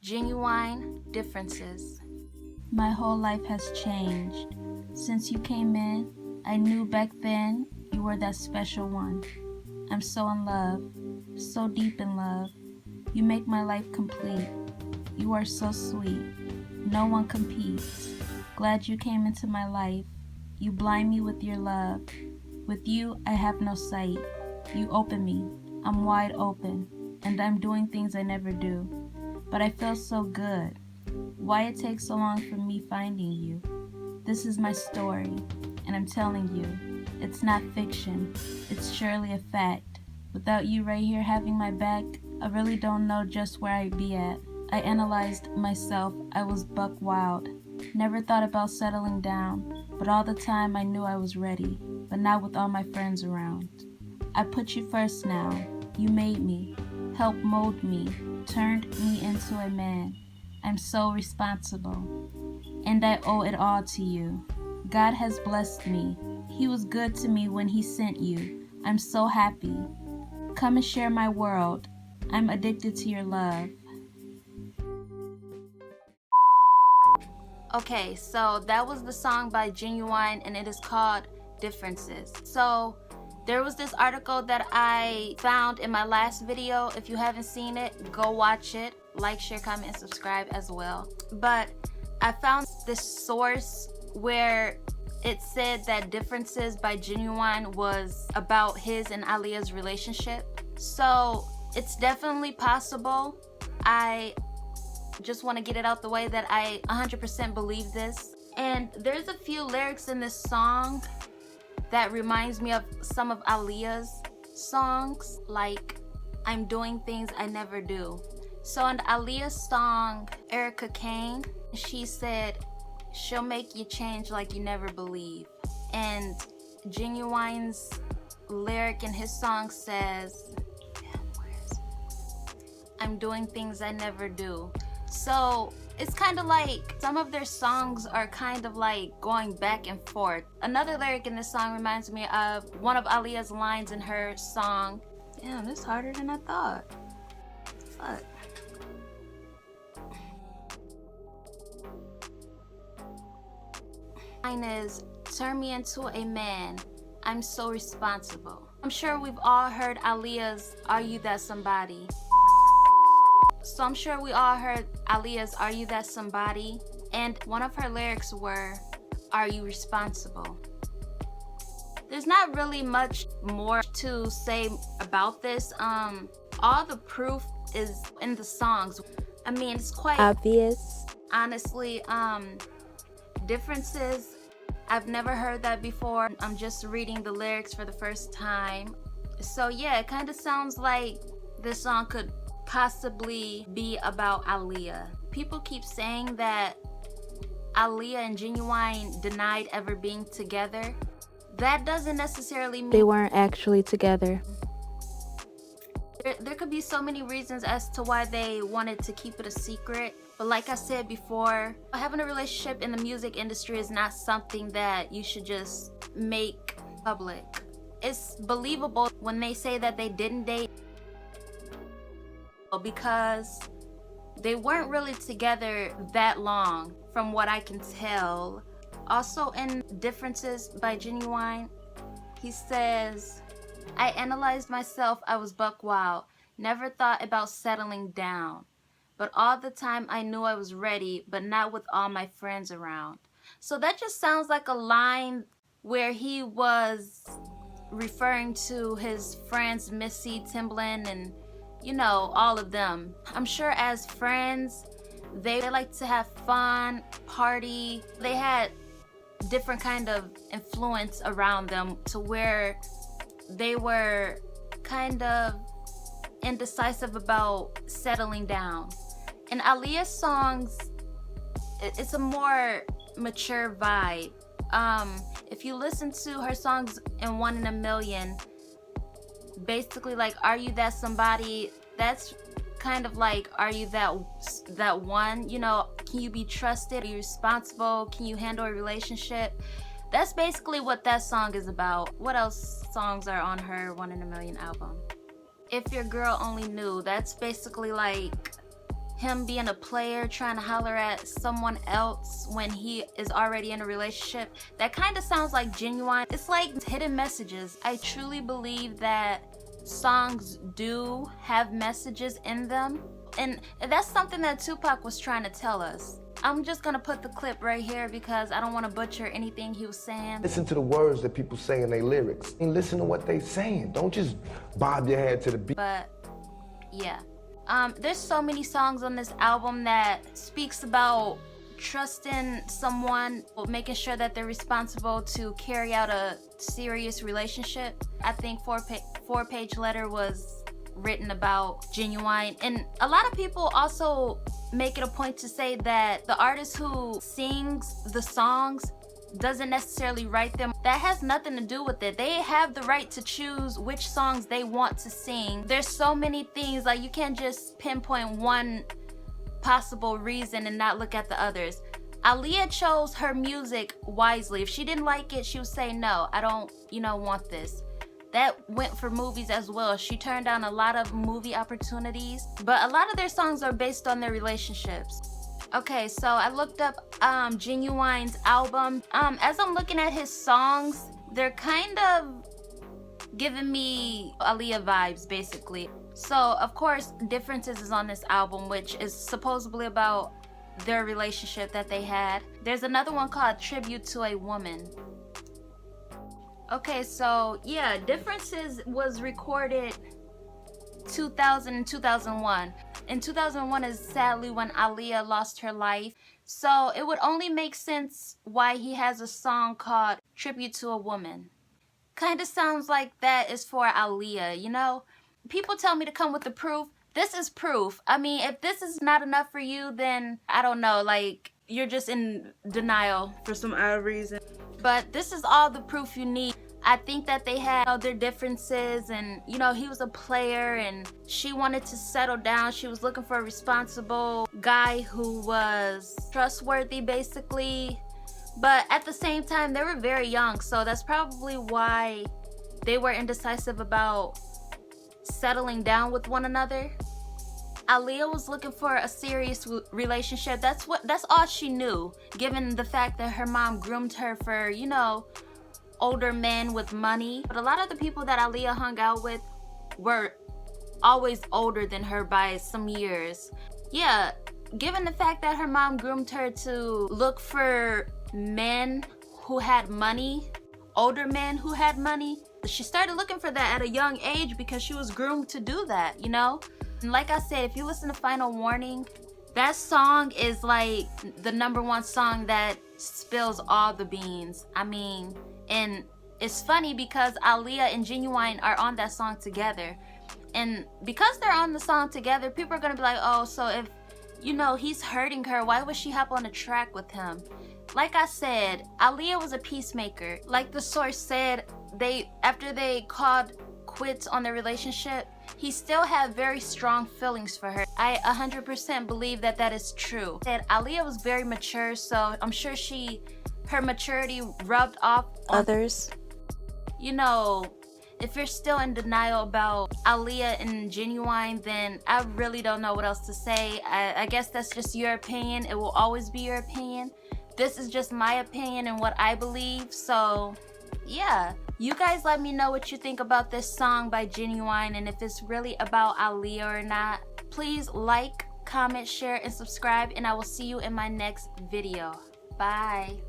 Ginuwine, Differences. My whole life has changed. Since you came in, I knew back then you were that special one. I'm so in love, so deep in love. You make my life complete. You are so sweet. No one competes. Glad you came into my life. You blind me with your love. With you, I have no sight. You open me. I'm wide open. And I'm doing things I never do. But I feel so good. Why it takes so long for me finding you? This is my story, and I'm telling you, it's not fiction. It's surely a fact. Without you right here having my back, I really don't know just where I'd be at. I analyzed myself. I was buck wild. Never thought about settling down, but all the time I knew I was ready, but not with all my friends around. I put you first now. You made me, helped mold me, turned me into a man. I'm so responsible, and I owe it all to you. God has blessed me. He was good to me when He sent you. I'm so happy. Come and share my world. I'm addicted to your love. Okay, so that was the song by Ginuwine, and it is called Differences. So there was this article that I found in my last video. If you haven't seen it, go watch it. Like, share, comment, and subscribe as well. But I found this source where it said that Differences by Ginuwine was about his and Aaliyah's relationship. So it's definitely possible. I just want to get it out the way that I 100% believe this. And there's a few lyrics in this song that reminds me of some of Aaliyah's songs, like I'm doing things I never do. So in Aaliyah's song, Erica Kane, she said, she'll make you change like you never believe. And Ginuwine's lyric in his song says, I'm doing things I never do. So it's kind of like some of their songs are kind of like going back and forth. Another lyric in this song reminds me of one of Aaliyah's lines in her song. Damn, this is harder than I thought. Fuck. Mine is, turn me into a man. I'm so responsible. I'm sure we've all heard Aaliyah's Are You That Somebody? So I'm sure we all heard Aaliyah's Are You That Somebody? And one of her lyrics were, are you responsible? There's not really much more to say about this. All the proof is in the songs. I mean, it's quite obvious. Honestly, Differences, I've never heard that before. I'm just reading the lyrics for the first time. So yeah, it kind of sounds like this song could possibly be about Aaliyah. People keep saying that Aaliyah and Ginuwine denied ever being together. That doesn't necessarily mean they weren't actually together. There could be so many reasons as to why they wanted to keep it a secret. But like I said before, having a relationship in the music industry is not something that you should just make public. It's believable when they say that they didn't date because they weren't really together that long, from what I can tell. Also in Differences by Ginuwine, he says, I analyzed myself, I was buck wild, never thought about settling down. But all the time I knew I was ready, but not with all my friends around. So that just sounds like a line where he was referring to his friends Missy, Timbaland, and you know, all of them. I'm sure as friends, they like to have fun, party. They had different kind of influence around them to where they were kind of indecisive about settling down. In Aaliyah's songs, it's a more mature vibe. If you listen to her songs in 1 in a Million, basically like Are You That Somebody, that's kind of like Are You that one? You know, can you be trusted? Are you responsible? Can you handle a relationship? That's basically what that song is about. What else songs are on her 1 in a Million album? If Your Girl Only Knew, that's basically like him being a player trying to holler at someone else when he is already in a relationship. That kind of sounds like Ginuwine. It's like hidden messages. I truly believe that songs do have messages in them, and that's something that Tupac was trying to tell us. I'm just gonna put the clip right here because I don't want to butcher anything he was saying. Listen to the words that people say in their lyrics and listen to what they saying. Don't just bob your head to the beat. But yeah, there's so many songs on this album that speaks about trusting someone, making sure that they're responsible to carry out a serious relationship. I think four-page letter was written about Ginuwine, and a lot of people also make it a point to say that the artist who sings the songs doesn't necessarily write them. That has nothing to do with it. They have the right to choose which songs they want to sing. There's so many things, like you can't just pinpoint one possible reason and not look at the others. Aaliyah chose her music wisely. If she didn't like it, she would say, no, I don't, want this. That went for movies as well. She turned down a lot of movie opportunities, but a lot of their songs are based on their relationships. Okay, so I looked up Ginuwine's album. As I'm looking at his songs, they're kind of giving me Aaliyah vibes, basically. So, of course, Differences is on this album, which is supposedly about their relationship that they had. There's another one called Tribute to a Woman. Okay, so yeah, Differences was recorded 2000 and 2001. In 2001 is sadly when Aaliyah lost her life. So it would only make sense why he has a song called Tribute to a Woman. Kind of sounds like that is for Aaliyah, People tell me to come with the proof. This is proof. I mean, if this is not enough for you, then I don't know, like you're just in denial for some odd reason. But this is all the proof you need. I think that they had their differences, and he was a player and she wanted to settle down. She was looking for a responsible guy who was trustworthy, basically. But at the same time, they were very young, so that's probably why they were indecisive about settling down with one another. Aaliyah was looking for a serious relationship. That's all she knew, given the fact that her mom groomed her for, older men with money. But a lot of the people that Aaliyah hung out with were always older than her by some years. Yeah, given the fact that her mom groomed her to look for men who had money, older men who had money, she started looking for that at a young age because she was groomed to do that, And like I said, if you listen to Final Warning, that song is like the #1 song that spills all the beans. I mean, and it's funny because Aaliyah and Ginuwine are on that song together. And because they're on the song together, people are going to be like, oh, so if, he's hurting her, why would she hop on a track with him? Like I said, Aaliyah was a peacemaker. Like the source said, after they called quits on their relationship, he still had very strong feelings for her. I 100% believe that is true. That Aaliyah was very mature, so I'm sure her maturity rubbed off on Others. If you're still in denial about Aaliyah and Ginuwine, then I really don't know what else to say. I guess that's just your opinion. It will always be your opinion. This is just my opinion and what I believe. So, yeah. You guys let me know what you think about this song by Ginuwine and if it's really about Aaliyah or not. Please like, comment, share, and subscribe, and I will see you in my next video. Bye.